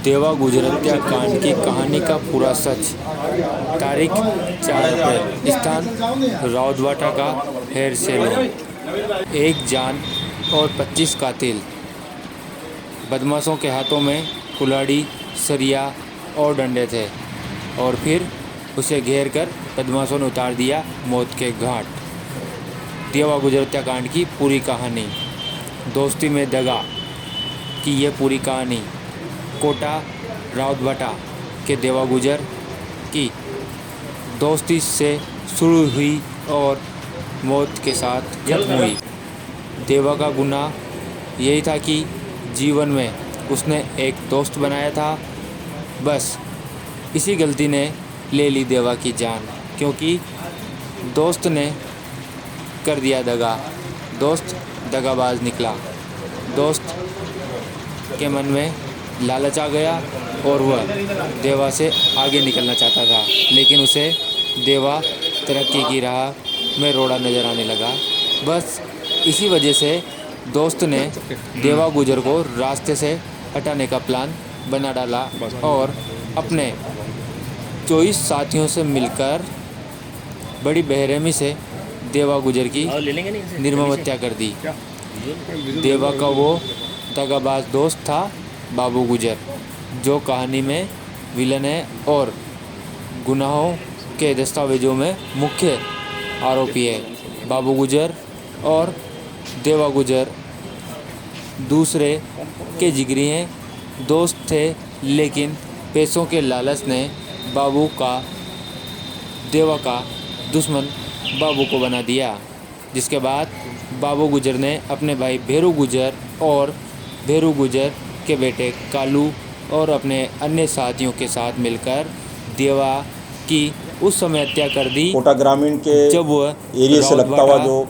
देवा गुजर हत्याकांड की कहानी का पूरा सच। तारीख 4 अप्रैल। स्थान राउतवाटा का हेयर सैलून। 1 जान और 25 कातिल। बदमाशों के हाथों में कुल्हाड़ी, सरिया और डंडे थे और फिर उसे घेर कर बदमाशों ने उतार दिया मौत के घाट। देवा गुजर हत्याकांड की पूरी कहानी। दोस्ती में दगा की ये पूरी कहानी कोटा राउतवाटा के देवा गुजर की दोस्ती से शुरू हुई और मौत के साथ खत्म हुई। देवा का गुनाह यही था कि जीवन में उसने एक दोस्त बनाया था, बस इसी गलती ने ले ली देवा की जान, क्योंकि दोस्त ने कर दिया दगा। दोस्त दगाबाज निकला। दोस्त के मन में लालच आ गया और वह देवा से आगे निकलना चाहता था, लेकिन उसे देवा तरक्की की राह में रोड़ा नज़र आने लगा। बस इसी वजह से दोस्त ने देवा गुजर को रास्ते से हटाने का प्लान बना डाला और अपने 24 साथियों से मिलकर बड़ी बेरहमी से देवा गुजर की निर्मम हत्या कर दी। देवा का वो दगाबाज दोस्त था बाबू गुजर, जो कहानी में विलन है और गुनाहों के दस्तावेजों में मुख्य आरोपी है। बाबू गुजर और देवा गुजर दूसरे के जिगरी हैं, दोस्त थे, लेकिन पैसों के लालच ने देवा का दुश्मन बाबू को बना दिया, जिसके बाद बाबू गुजर ने अपने भाई भेरू गुजर और भेरू गुजर के बेटे कालू और अपने अन्य साथियों के साथ मिलकर देवा की उस समय हत्या कर दी। कोटा ग्रामीण के जब वह एरिया से लगता हुआ जो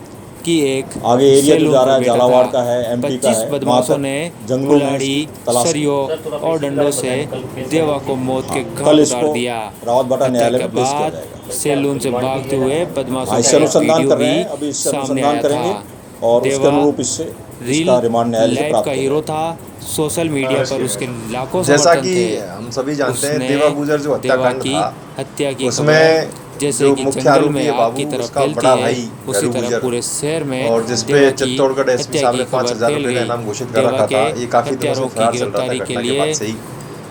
की एक आगे एरिया जो जा रहा है झालावाड़ का है, एमपी का 25 है, बदमाशों ने कुल्हाड़ी, सरियों और डंडों से देवा को मौत के घाट उतार दिया। राउतवाटा न्यायालय में पेश किया बाद जाएगा। सैलून से भागते हुए बदमाशों इससे का अनुसंधान कर रहे हैं, वीडियो अभी भी इससे सामने अनुसंधान आया करेंगे था। और उसके अनुरूप इससे इसका रिमांड न्यायालय से लाइफ प्राप्त का हीरो था। सोशल मीडिया पर उसके लाखों जैसा समर्थन कि थे। हम सभी जानते हैं, उसने देवा गुजर जो हत्याकांड की था हत्या की उसमें जैसे जो कि मुख्य जंगल आरोपी में है आग की बाबू, तरह उसका फैलती बड़ा है, भाई उसी भेरू तरह गुजर, पूरे शहर में और जिसपे देवा की चित्तौड़गढ़ एसपी हत्या साहब की ने खबर 5,000 फैल रुपये का गई। इनाम घोषित कर देवा रखा था। के ये काफी दिनों से हत्यारों की फरार चल रहा था गिरफ्तारी के घटना के लिए बाद से ही,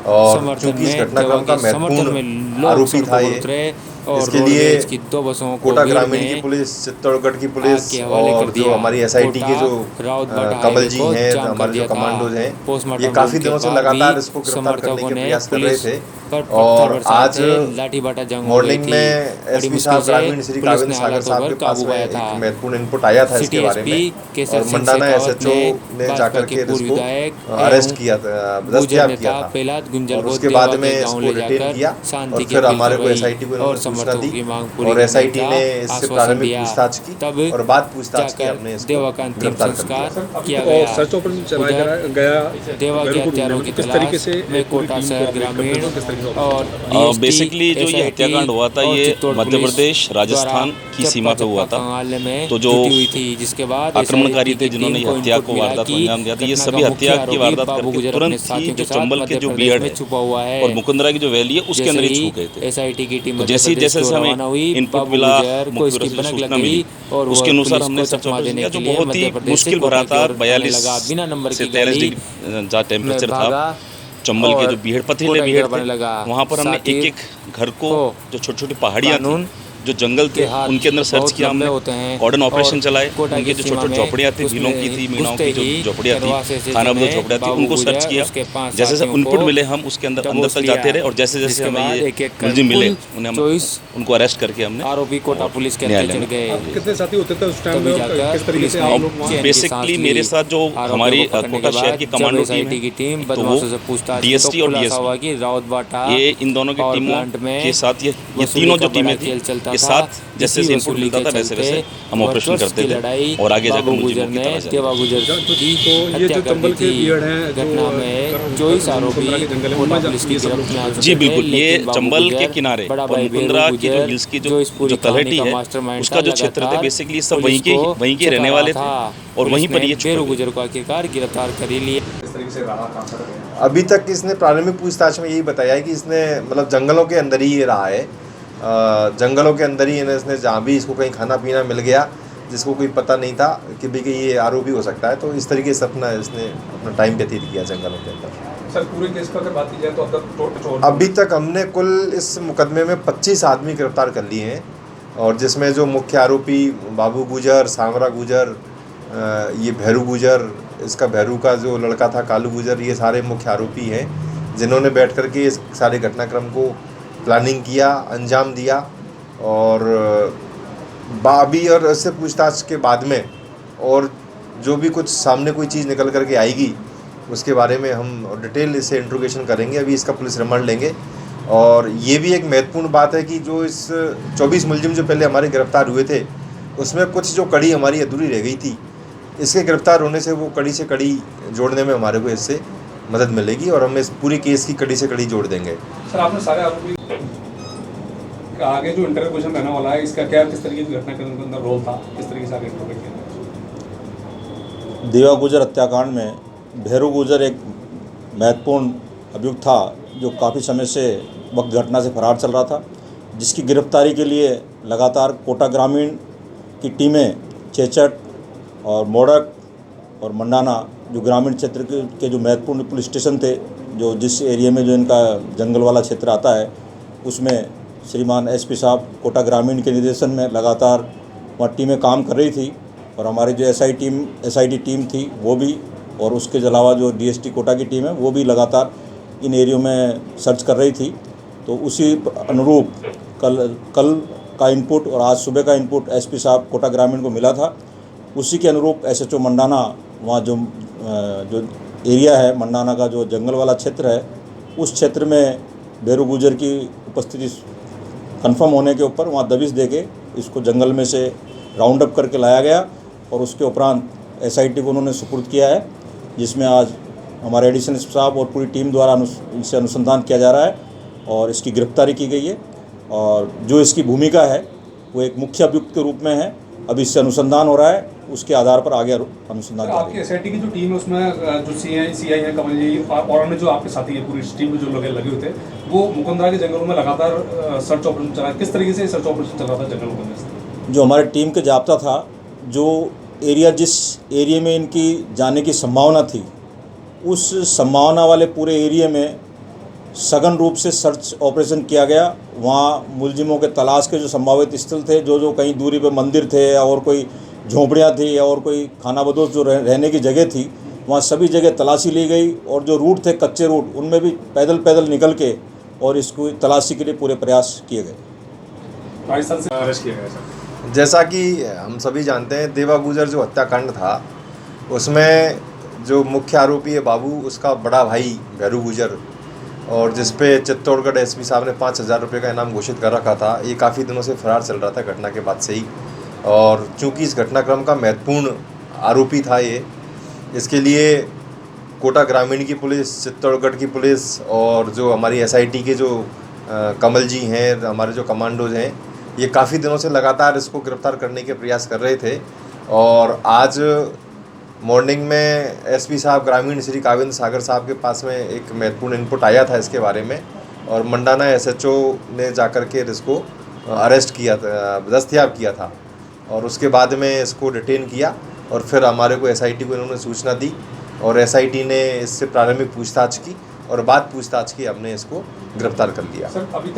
और समर्थन क्योंकि इस में घटनाक्रम का देवा के समर्थन में महत्वपूर्ण लोग आरोपी था सड़कों पर ये, उतरे और इसके लिए रोडवेज की 2 बसों को कोटा भीड़ ग्रामीण ने की पुलिस, चित्तौड़गढ़ की आग पुलिस के हवाले और कर जो दिया। हमारी एसआईटी के जो राउतवाटा कमल हाईवे जी को हैं, जाम कर हमारे जो दिया था। कमांडोज हैं, पोस्टमार्टम ये काफी रिपोर्ट के दिनों से बाद लगातार भी इसको गिरफ्तार करने समर्थकों के ने प्रयास कर रहे पुलिस थे। पर और पत्थर बरसाए आज थे, लाठी बाटा जंग हो गई मॉर्निंग थी। में बड़ी एसपी मुश्किल साहब से ग्रामीण श्री पुलिस काविंद ने सागर हालातों साहब पर के पास काबू में पाया एक था। महत्वपूर्ण इनपुट आया था सिटी इसके बारे एसपी में, केसर और सिंह मंडाना शेखावत एसएचओ ने भाजपा जाकर के के पूर्व इसको विधायक अरेस्ट किया था, गुजर दस्तयाब नेता किया था, प्रहलाद गुंजल और को उसके देवा बाद में के गांव इसको ले रिटेन जाकर किया शांति और की फिर अपील हमारे को करवाई एसआईटी को और इन्होंने सूचना समर्थकों दी की मांग पूरी और करने एसआईटी का ने इससे आश्वासन प्रारंभिक दिया। पूछताछ की तब और बाद पूछताछ की जाकर हमने इसको देवा का अंतिम गिरफ्तार कर संस्कार लिया। किया गया। सर्च ऑपरेशन चलाया गया देवा के हत्यारों की किस तरीके तलाश से में कोटा शहर ग्रामीण और बेसिकली जो ये हत्याकांड हुआ था ये मध्य प्रदेश राजस्थान की सीमा पे हुआ था। तो जो जिसके बाद आक्रमणकारी थे जिन्होंने ये हत्या को वारदात को अंजाम दिया था, ये सभी हत्या की वारदात करके तुरंत ही जो चंबल के जो बीहड़ है छुपा हुआ है और मुकुंदरा की जो वैली है उसके अंदर ही छू गए थे। एसआईटी की टीम तो जैसे जैसे हमें इनपुट मिला, मुख्य से सूचना मिली, उसके अनुसार हमने सर्च ऑपरेशन किया, जो बहुत ही मुश्किल भरा था। 42 से 43 डिग्री जहाँ टेम्परेचर था, चंबल के जो बीहड़ पथरीले बीहड़ थे, वहाँ पर हमने एक एक घर को, जो छोटी छोटी पहाड़ियाँ थी, जो जंगल थे, उनके अंदर सर्च किया हमने, कॉर्डन ऑपरेशन चलाए। उनकी जो छोटी छोटी झोपड़ियाँ थी, भीलों की थी, मीनाओं की जो झोपड़ियाँ थी, खानाबदोश झोपड़ियाँ थी, उनको सर्च किया। जैसे जैसे इनपुट मिले हम उसके अंदर तक जाते रहे और जैसे जैसे हमें ये मुलजिम मिले उन्हें हम उनको अरेस्ट करके हमने आरोपी कोटा पुलिस के हत्थे चढ़ गए। कितने साथी होते थे उस टाइम में, किस तरीके से आप लोग वहाँ? बेसिकली मेरे साथ जो हमारी कोटा शहर की कमांडो टीम है, तो वो डीएसटी और डीएसपी, ये इन दोनों की टीमों के साथ ये तीनों जो टीमें थी, ये साथ जैसे जैसे इनपुट मिलता था वैसे वैसे हम ऑपरेशन करते थे और आगे जाकर मुलजिमों की तलाश देवा गुजर की ये जो चंबल के बीहड़ हैं, घटना में 24 आरोपी कोटा पुलिस की गिरफ्त में आ चुके जी बिल्कुल, थे, ये लेकिन बाबू चंबल के गुजर, किनारे बड़ा और भाई मुकुंदरा भेरू की जो गुजर, हिल्स की जो इस पूरी जो तलहटी कहानी का है मास्टरमाइंड उसका जो था, क्षेत्र थे, लगातार बेसिकली सब पुलिस वहीं के रहने वाले थे और वहीं पर ये भेरू गुजर को आखिरकार गिरफ्तार कर ही लिया। किस तरीके से रहा, कहाँ से अभी तक इसने प्रारंभिक पूछताछ में यही बताया है कि इसने मतलब जंगलों के अंदर ही ये रहा है। जंगलों के अंदर ही इसने जहाँ भी इसको कहीं खाना पीना मिल गया जिसको कोई पता नहीं था कि भाई कि ये आरोपी हो सकता है, तो इस तरीके से इसने अपना टाइम व्यतीत किया जंगलों के अंदर। सर पूरे केस पर अगर बात की जाए तो अभी तक हमने कुल इस मुकदमे में 25 आदमी गिरफ्तार कर लिए हैं, और जिसमें जो मुख्य आरोपी बाबू गुजर, सांवरा गुजर, ये भैरू गुजर, इसका भैरू का जो लड़का था कालू गुजर, ये सारे मुख्य आरोपी हैं जिन्होंने बैठ कर के इस सारे घटनाक्रम को प्लानिंग किया, अंजाम दिया। और अभी और इससे पूछताछ के बाद में और जो भी कुछ सामने कोई चीज़ निकल कर के आएगी उसके बारे में हम डिटेल इससे इंट्रोगेशन करेंगे। अभी इसका पुलिस रिमांड लेंगे। और ये भी एक महत्वपूर्ण बात है कि जो इस 24 मुलजिम जो पहले हमारे गिरफ्तार हुए थे उसमें कुछ जो कड़ी हमारी अधूरी रह गई थी, इसके गिरफ्तार होने से वो कड़ी से कड़ी जोड़ने में हमारे को इससे मदद मिलेगी और हम इस पूरी केस की कड़ी से कड़ी जोड़ देंगे। सर आपने सारे आरोपी आगे जो इंटरोगेशन रहने वाला है, इसका क्या किस तरीके की घटना के अंदर रोल था, किस तरीके से आगे इंटरोगेट किया? देवा गुजर हत्याकांड में भैरू गुजर एक महत्वपूर्ण अभियुक्त था जो काफ़ी समय से वक्त घटना से फरार चल रहा था, जिसकी गिरफ्तारी के लिए लगातार कोटा ग्रामीण की टीमें चेचट और मोड़क और मंडाना जो ग्रामीण क्षेत्र के जो महत्वपूर्ण पुलिस स्टेशन थे, जो जिस एरिया में जो इनका जंगल वाला क्षेत्र आता है, उसमें श्रीमान एसपी साहब कोटा ग्रामीण के निर्देशन में लगातार वहाँ टीमें काम कर रही थी। और हमारी जो एसआईटी टीम थी वो भी, और उसके अलावा जो डीएसटी कोटा की टीम है वो भी लगातार इन एरियो में सर्च कर रही थी। तो उसी अनुरूप कल का इनपुट और आज सुबह का इनपुट एसपी साहब कोटा ग्रामीण को मिला था। उसी के अनुरूप एसएचओ मंडाना वहाँ जो एरिया है मंडाना का जो जंगल वाला क्षेत्र है, उस क्षेत्र में भैरू गुजर की उपस्थिति कंफर्म होने के ऊपर वहाँ दबिश देके इसको जंगल में से राउंड अप करके लाया गया और उसके उपरांत एसआईटी को उन्होंने सुपुर्द किया है, जिसमें आज हमारे एडिशनल साहब और पूरी टीम द्वारा इनसे अनुसंधान किया जा रहा है और इसकी गिरफ्तारी की गई है। और जो इसकी भूमिका है वो एक मुख्य अभियुक्त के रूप में है। अभी इससे अनुसंधान हो रहा है, उसके आधार पर आगे अनुसंधान जारी है। आपकी एसआईटी की जो टीम है उसमें जो सीआई है कमल जी और अन्य जो आपके साथी है पूरी टीम में जो लोग लगे हुए थे, वो मुकुंदरा के जंगलों में लगातार सर्च ऑपरेशन चला, किस तरीके से सर्च ऑपरेशन चल रहा था जंगलों में? जो हमारे टीम के जाब्ता था, जो जिस एरिया में इनकी जाने की संभावना थी, उस संभावना वाले पूरे एरिया में सघन रूप से सर्च ऑपरेशन किया गया। वहाँ मुलजिमों के तलाश के जो संभावित स्थल थे, जो कहीं दूरी पे मंदिर थे और कोई झोंपड़ियाँ थी और कोई खाना बदोश जो रहने की जगह थी, वहाँ सभी जगह तलाशी ली गई। और जो रूट थे कच्चे रूट, उनमें भी पैदल निकल के और इसको तलाशी के लिए पूरे प्रयास किए गए। पाकिस्तान से अरेस्ट किया गया सर। जैसा कि हम सभी जानते हैं, देवा गुजर जो हत्याकांड था उसमें जो मुख्य आरोपी है बाबू, उसका बड़ा भाई भैरू गुजर, और जिस पे चित्तौड़गढ़ एसपी साहब ने 5,000 रुपये का इनाम घोषित कर रखा था, ये काफ़ी दिनों से फरार चल रहा था घटना के बाद से ही। और चूंकि इस घटनाक्रम का महत्वपूर्ण आरोपी था ये, इसके लिए कोटा ग्रामीण की पुलिस, चित्तौड़गढ़ की पुलिस और जो हमारी एसआईटी के जो कमल जी हैं, हमारे जो कमांडोज हैं, ये काफ़ी दिनों से लगातार इसको गिरफ्तार करने के प्रयास कर रहे थे। और आज मॉर्निंग में एसपी साहब ग्रामीण श्री काविंद्र सागर साहब के पास में एक महत्वपूर्ण इनपुट आया था इसके बारे में, और मंडाना एसएचओ ने जाकर के इसको अरेस्ट किया था, दस्तयाब किया था, और उसके बाद में इसको डिटेन किया और फिर हमारे को एसआईटी को इन्होंने सूचना दी और एसआईटी ने इससे प्रारंभिक पूछताछ की और बाद पूछताछ की हमने इसको गिरफ्तार कर लिया। सर अभी